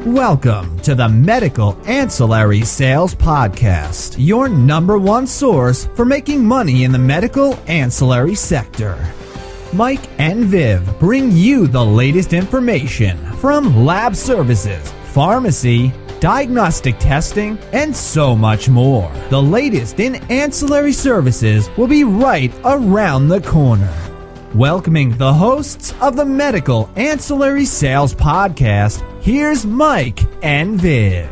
Welcome to the Medical Ancillary Sales Podcast, your number one source for making money in the medical ancillary sector. Mike and Viv bring you the latest information from lab services, pharmacy, diagnostic testing, and so much more. The latest in ancillary services will be right around the corner. Welcoming the hosts of the Medical Ancillary Sales Podcast, here's Mike and Viv.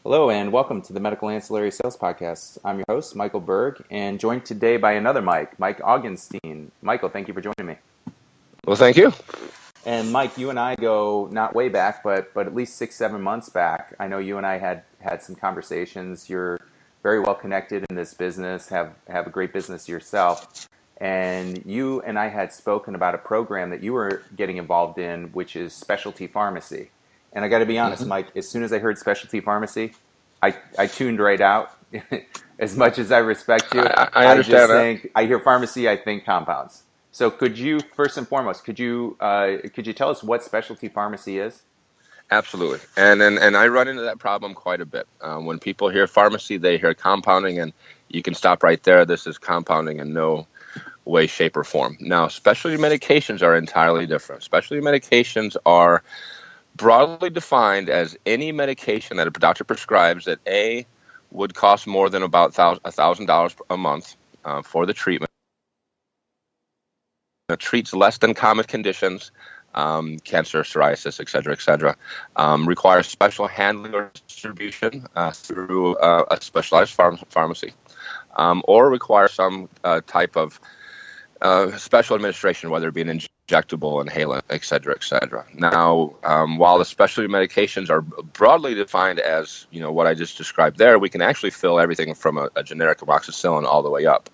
Hello and welcome to the Medical Ancillary Sales Podcast. I'm your host, Michael Berg, and joined today by another Mike Augenstein. Michael, thank you for joining me. Well, thank you. And Mike, you and I go not way back, but at least 6-7 months back. I know you and I had some conversations. You're very well connected in this business, have a great business yourself. And you and I had spoken about a program that you were getting involved in, which is specialty pharmacy. And I got to be honest, Mike, as soon as I heard specialty pharmacy, I tuned right out. As much as I respect you, I understand that. I hear pharmacy, I think compounds. So could you, first and foremost, could you tell us what specialty pharmacy is? Absolutely. And I run into that problem quite a bit. When people hear pharmacy, they hear compounding, and you can stop right there. This is compounding in no way, shape, or form. Now, specialty medications are entirely different. Specialty medications are broadly defined as any medication that a doctor prescribes that A, would cost more than about $1,000 a month for the treatment. It treats less than common conditions, cancer, psoriasis, et cetera, requires special handling or distribution through a specialized pharmacy, or requires some type of special administration, whether it be an injectable, inhalant, et cetera. Now, while the specialty medications are broadly defined as, what I just described there, we can actually fill everything from a generic amoxicillin all the way up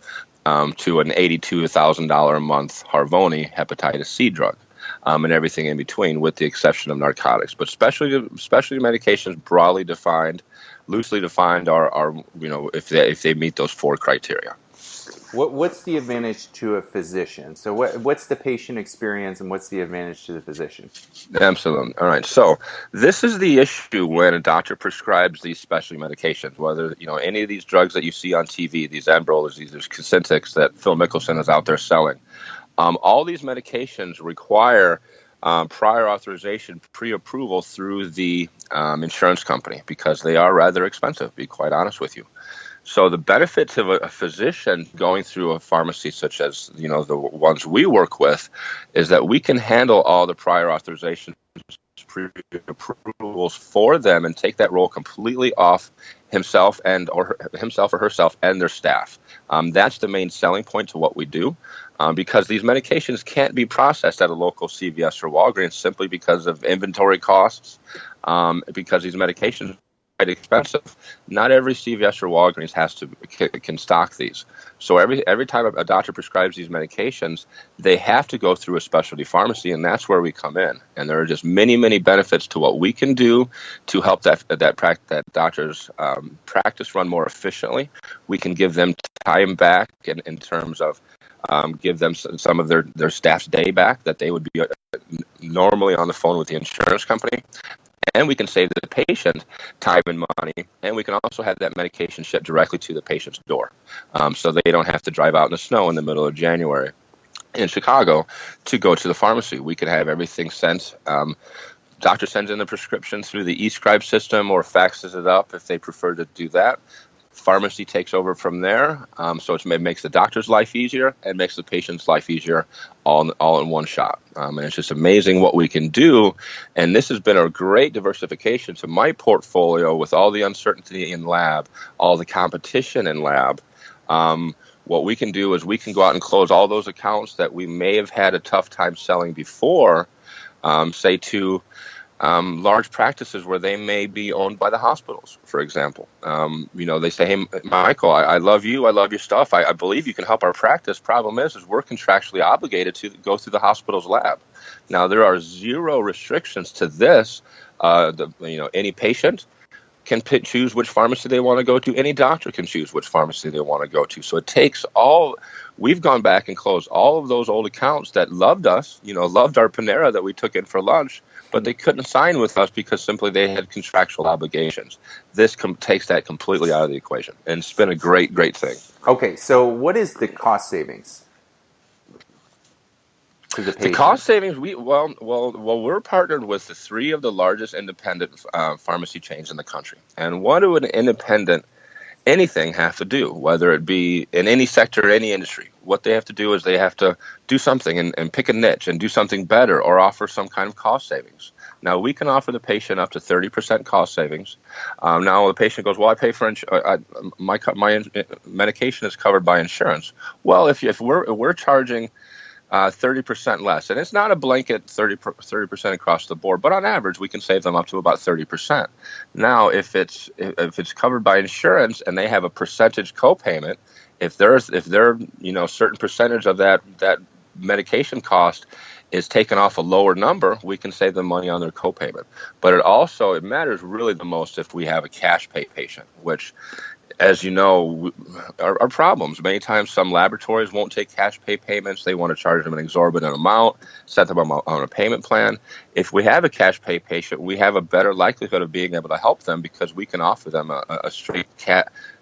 to an $82,000 a month Harvoni hepatitis C drug, and everything in between, with the exception of narcotics. But specialty medications, broadly defined, loosely defined, are if they meet those four criteria. What's the advantage to a physician? So what's the patient experience and what's the advantage to the physician? Absolutely. All right. So this is the issue when a doctor prescribes these specialty medications, whether, any of these drugs that you see on TV, these Ambrolas, these Cosentyx that Phil Mickelson is out there selling. All these medications require prior authorization, pre-approval through the insurance company, because they are rather expensive, to be quite honest with you. So the benefits of a physician going through a pharmacy such as, the ones we work with, is that we can handle all the prior authorizations, pre-approvals for them, and take that role completely off himself or herself and their staff. That's the main selling point to what we do, because these medications can't be processed at a local CVS or Walgreens simply because of inventory costs, because these medications quite expensive. Not every CVS or Walgreens can stock these. So every time a doctor prescribes these medications, they have to go through a specialty pharmacy, and that's where we come in. And there are just many, many benefits to what we can do to help that doctor's practice run more efficiently. We can give them time back in terms of give them some of their staff's day back that they would be normally on the phone with the insurance company. And we can save the patient time and money, and we can also have that medication shipped directly to the patient's door, so they don't have to drive out in the snow in the middle of January in Chicago to go to the pharmacy. We can have everything sent. Doctor sends in the prescription through the eScribe system or faxes it up if they prefer to do that. Pharmacy takes over from there, so it makes the doctor's life easier and makes the patient's life easier all in one shot. And it's just amazing what we can do. And this has been a great diversification to my portfolio with all the uncertainty in lab, all the competition in lab. What we can do is we can go out and close all those accounts that we may have had a tough time selling before, say to large practices where they may be owned by the hospitals, for example. They say, hey, Michael, I love you. I love your stuff. I believe you can help our practice. Problem is we're contractually obligated to go through the hospital's lab. Now, there are zero restrictions to this. Any patient can choose which pharmacy they want to go to. Any doctor can choose which pharmacy they want to go to. So it takes we've gone back and closed all of those old accounts that loved us, loved our Panera that we took in for lunch, but they couldn't sign with us because simply they had contractual obligations. This takes that completely out of the equation, and it's been a great, great thing. Okay, so what is the cost savings to the patient? The cost savings, we're partnered with the three of the largest independent pharmacy chains in the country. And what do an independent anything have to do, whether it be in any sector or any industry? What they have to do is they have to do something and pick a niche and do something better or offer some kind of cost savings. Now, we can offer the patient up to 30% cost savings. Now, the patient goes, well, I pay for my medication is covered by insurance. Well, if we're charging 30% less, and it's not a blanket 30% across the board, but on average we can save them up to about 30%. Now, if it's covered by insurance and they have a percentage copayment, if they're certain percentage of that medication cost is taken off a lower number, we can save them money on their copayment. But it matters really the most if we have a cash pay patient, which, as you know, are problems. Many times some laboratories won't take cash pay payments. They want to charge them an exorbitant amount, set them on a payment plan. If we have a cash pay patient, we have a better likelihood of being able to help them because we can offer them a straight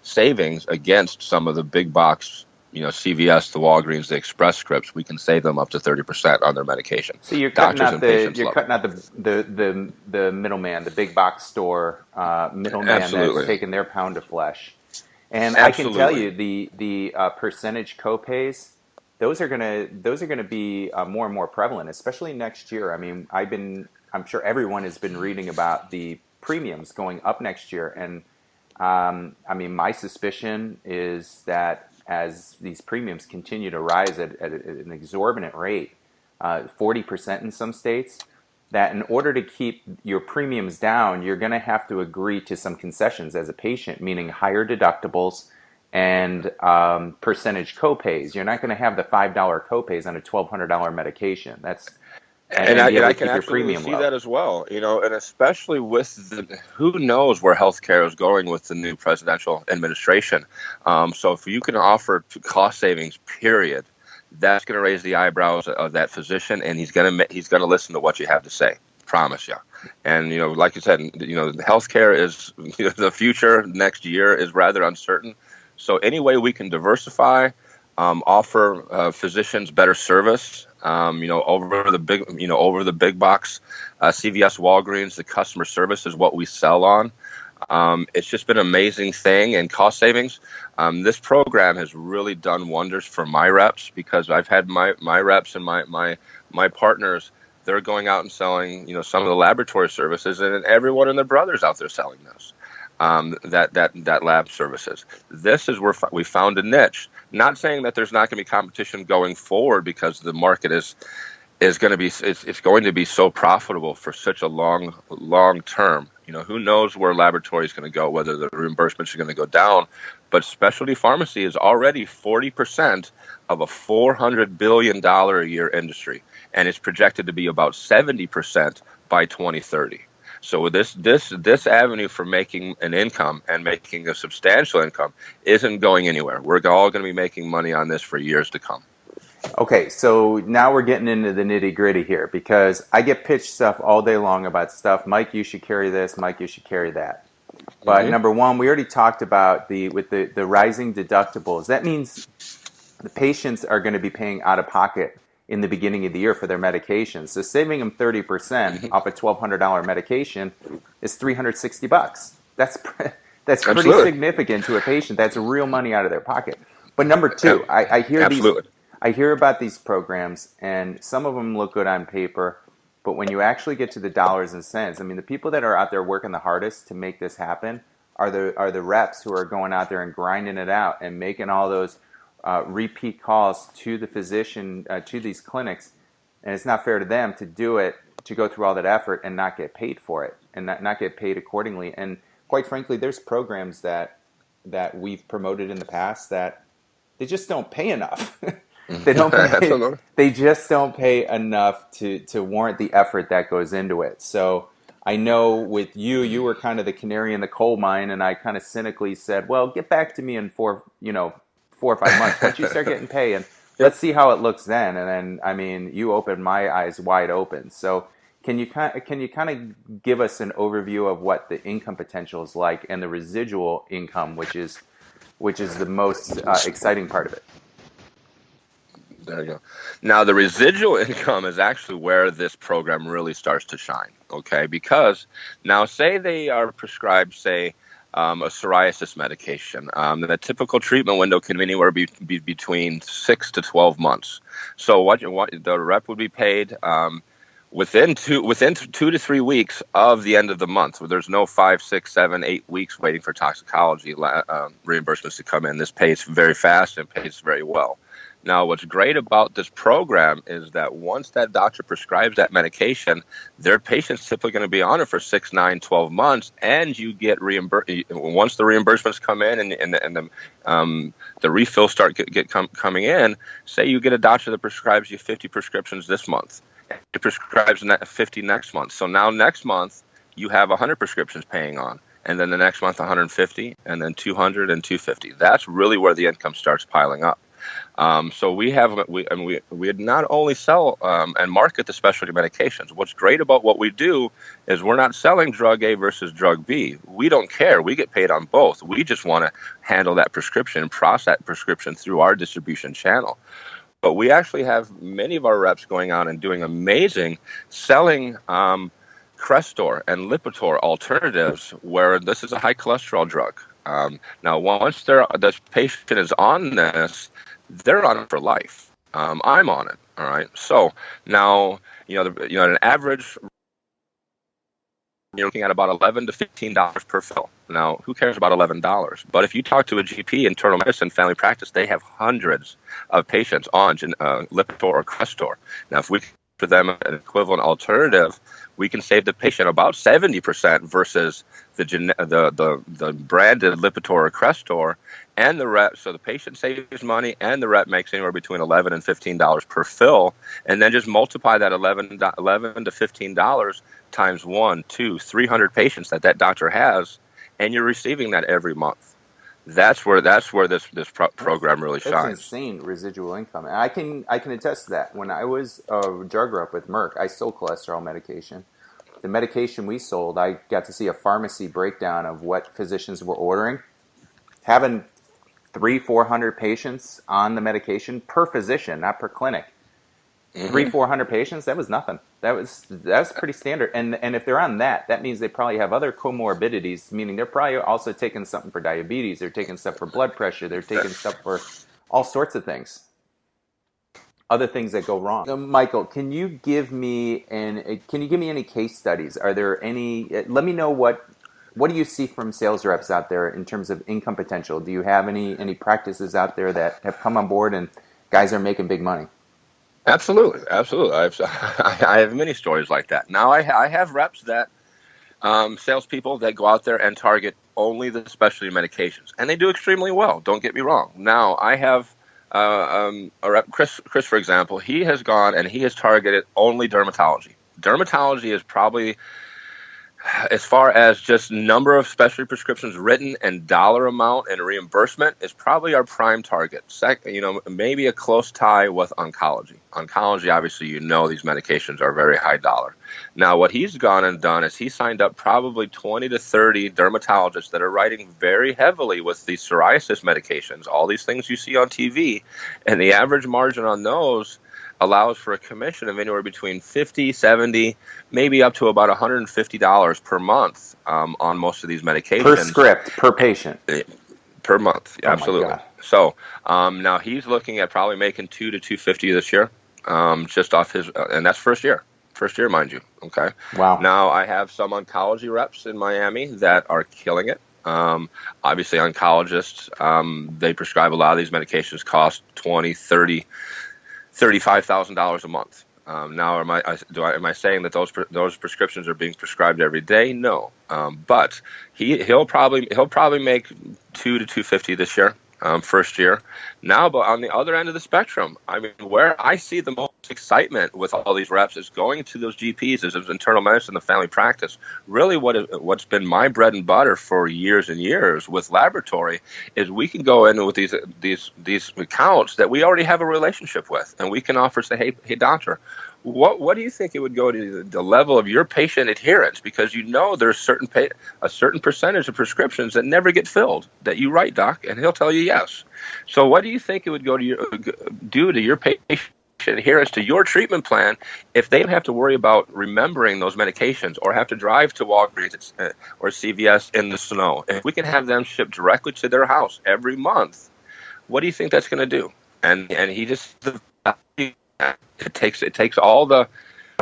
savings against some of the big box, CVS, the Walgreens, the Express Scripts. We can save them up to 30% on their medication. So you're cutting out the middleman, the big box store middleman that's taking their pound of flesh. And Absolutely. I can tell you the percentage copays, those are gonna be more and more prevalent, especially next year. I mean, I'm sure everyone has been reading about the premiums going up next year, and my suspicion is that as these premiums continue to rise at an exorbitant rate, 40% in some states, that in order to keep your premiums down, you're going to have to agree to some concessions as a patient, meaning higher deductibles and percentage copays. You're not going to have the $5 copays on a $1,200 medication. And I can absolutely see that as well, and especially with who knows where healthcare is going with the new presidential administration. So if you can offer cost savings, period, that's going to raise the eyebrows of that physician, and he's going to listen to what you have to say. Promise you. And like you said, healthcare is the future. Next year is rather uncertain. So any way we can diversify, offer physicians better service. Over the big box, CVS, Walgreens, the customer service is what we sell on. It's just been an amazing thing, and cost savings. This program has really done wonders for my reps because I've had my reps and my partners. They're going out and selling, some of the laboratory services, and everyone and their brothers out there selling this. That lab services. This is where we found a niche. Not saying that there's not going to be competition going forward because the market is going to be it's going to be so profitable for such a long term. Who knows where laboratory is going to go, whether the reimbursements are going to go down. But specialty pharmacy is already 40% of a $400 billion a year industry, and it's projected to be about 70% by 2030. So this avenue for making an income and making a substantial income isn't going anywhere. We're all going to be making money on this for years to come. Okay, so now we're getting into the nitty gritty here because I get pitched stuff all day long about stuff. Mike, you should carry this. Mike, you should carry that. But number one, we already talked about with the rising deductibles. That means the patients are going to be paying out of pocket in the beginning of the year for their medications. So saving them 30% off a $1,200 medication is $360. That's pretty Absolutely. significant to a patient. That's real money out of their pocket. But number two, I hear Absolutely. I hear about these programs, and some of them look good on paper, but when you actually get to the dollars and cents, the people that are out there working the hardest to make this happen are the reps who are going out there and grinding it out and making all those repeat calls to the physician, to these clinics, and it's not fair to them to do it to go through all that effort and not get paid for it, and not get paid accordingly. And quite frankly, there's programs that we've promoted in the past that they just don't pay enough. They don't pay, they just don't pay enough to warrant the effort that goes into it. So I know with you were kind of the canary in the coal mine, and I kind of cynically said, well, get back to me in 4 or 5 months once you start getting paid, and let's see how it looks then. And then, I mean, you opened my eyes wide open. So can you kind of give us an overview of what the income potential is like, and the residual income, which is the most exciting part of it? There you go. Now, the residual income is actually where this program really starts to shine, okay? Because now, say they are prescribed, say, a psoriasis medication. The typical treatment window can be anywhere between 6 to 12 months. So what the rep would be paid within two to 3 weeks of the end of the month. Where there's no 5, 6, 7, 8 weeks waiting for toxicology reimbursements to come in. This pays very fast and pays very well. Now, what's great about this program is that once that doctor prescribes that medication, their patient's typically going to be on it for 6, 9, 12 months, and you get reimbursed. Once the reimbursements come in and the refills start coming in, say you get a doctor that prescribes you 50 prescriptions this month, he prescribes 50 next month. So now next month, you have 100 prescriptions paying on, and then the next month 150, and then 200 and 250. That's really where the income starts piling up. So we not only sell and market the specialty medications. What's great about what we do is we're not selling drug A versus drug B. We don't care. We get paid on both. We just want to handle that prescription and process that prescription through our distribution channel. But we actually have many of our reps going out and doing amazing selling Crestor and Lipitor alternatives, where this is a high cholesterol drug. Now, once this patient is on this, they're on it for life. I'm on it. All right. So now, an average, you're looking at about $11 to $15 per fill. Now, who cares about $11? But if you talk to a GP, internal medicine, family practice, they have hundreds of patients on Lipitor or Crestor. Now, if we for them an equivalent alternative, we can save the patient about 70% versus the branded Lipitor or Crestor, and the rep. So the patient saves money, and the rep makes anywhere between $11 and $15 per fill, and then just multiply that $11 to $15 times 1, 2, 300 patients that doctor has, and you're receiving that every month. That's where this program really shines. That's insane residual income. And I can attest to that. When I was a drug rep with Merck, I sold cholesterol medication. The medication we sold, I got to see a pharmacy breakdown of what physicians were ordering. Having 300-400 patients on the medication per physician, not per clinic. 300-400 patients, that was nothing. That was pretty standard. And if they're on that means they probably have other comorbidities, meaning they're probably also taking something for diabetes, they're taking stuff for blood pressure, they're taking stuff for all sorts of things. Other things that go wrong. So, Michael, can you give me any case studies? Are there any? Let me know what do you see from sales reps out there in terms of income potential? Do you have any practices out there that have come on board and guys are making big money? Absolutely. I have many stories like that. Now I have reps that salespeople that go out there and target only the specialty medications, and they do extremely well. Don't get me wrong. Now I have a rep, Chris, for example. He has gone and he has targeted only dermatology. Dermatology is probably, as far as just number of specialty prescriptions written and dollar amount and reimbursement, is probably our prime target. Maybe a close tie with oncology. Oncology, obviously, these medications are very high dollar. Now, what he's gone and done is he signed up probably 20 to 30 dermatologists that are writing very heavily with these psoriasis medications, all these things you see on TV, and the average margin on those allows for a commission of anywhere between $50, $70, maybe up to about $150 per month on most of these medications. Per script, per patient. Per month, oh absolutely. So now he's looking at probably making $200 to $250 this year, just off his, and that's first year, mind you. Okay. Wow. Now I have some oncology reps in Miami that are killing it. Obviously, oncologists, they prescribe a lot of these medications, cost $20,000, $30,000, $35,000 a month. Now, am I saying that those prescriptions are being prescribed every day? No, but he'll probably make 2 to 250 this year, first year. Now, but on the other end of the spectrum, I mean, where I see the most excitement with all these reps is going to those GPs, as internal medicine, the family practice. Really, what's been my bread and butter for years and years with laboratory is we can go in with these accounts that we already have a relationship with, and we can offer, say, hey doctor, what do you think it would go to the level of your patient adherence? Because there's a certain percentage of prescriptions that never get filled that you write, doc, and he'll tell you yes. So what do you think it would do to your patient adherence to your treatment plan if they don't have to worry about remembering those medications or have to drive to Walgreens or CVS in the snow? If we can have them shipped directly to their house every month, what do you think that's going to do? And he just it takes all the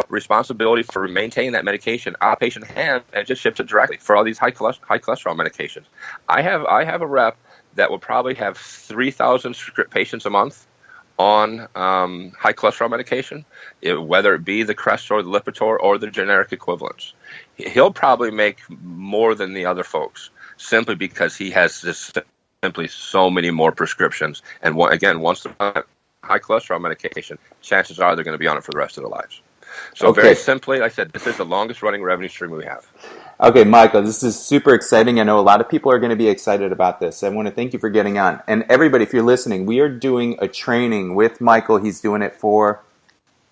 responsibility for maintaining that medication out of patient hands and just ships it directly for all these high cholesterol medications. I have a rep that will probably have 3,000 script patients a month on high cholesterol medication, whether it be the Crestor, the Lipitor, or the generic equivalents. He'll probably make more than the other folks simply because he has simply so many more prescriptions. And once they're high cholesterol medication, chances are they're going to be on it for the rest of their lives. So Very simply, like I said, this is the longest running revenue stream we have. Okay, Michael, this is super exciting. I know a lot of people are going to be excited about this. I want to thank you for getting on. And everybody, if you're listening, we are doing a training with Michael. He's doing it for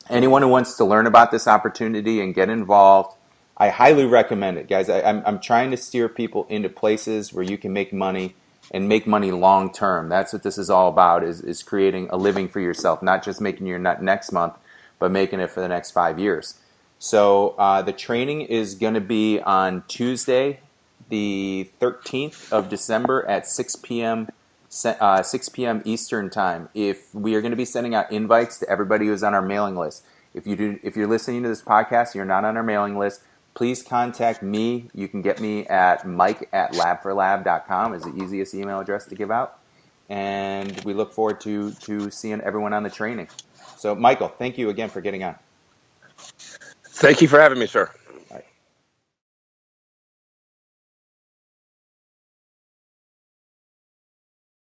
anyone who wants to learn about this opportunity and get involved. I highly recommend it, guys. I'm trying to steer people into places where you can make money and make money long term. That's what this is all about, is creating a living for yourself, not just making your nut next month, but making it for the next 5 years. So the training is going to be on Tuesday, the 13th of December at 6 p.m. Eastern time. If we are going to be sending out invites to everybody who's on our mailing list. If you're listening to this podcast, you're not on our mailing list, please contact me. You can get me at mike@labforlab.com is the easiest email address to give out. And we look forward to seeing everyone on the training. So, Michael, thank you again for getting on. Thank you for having me, sir.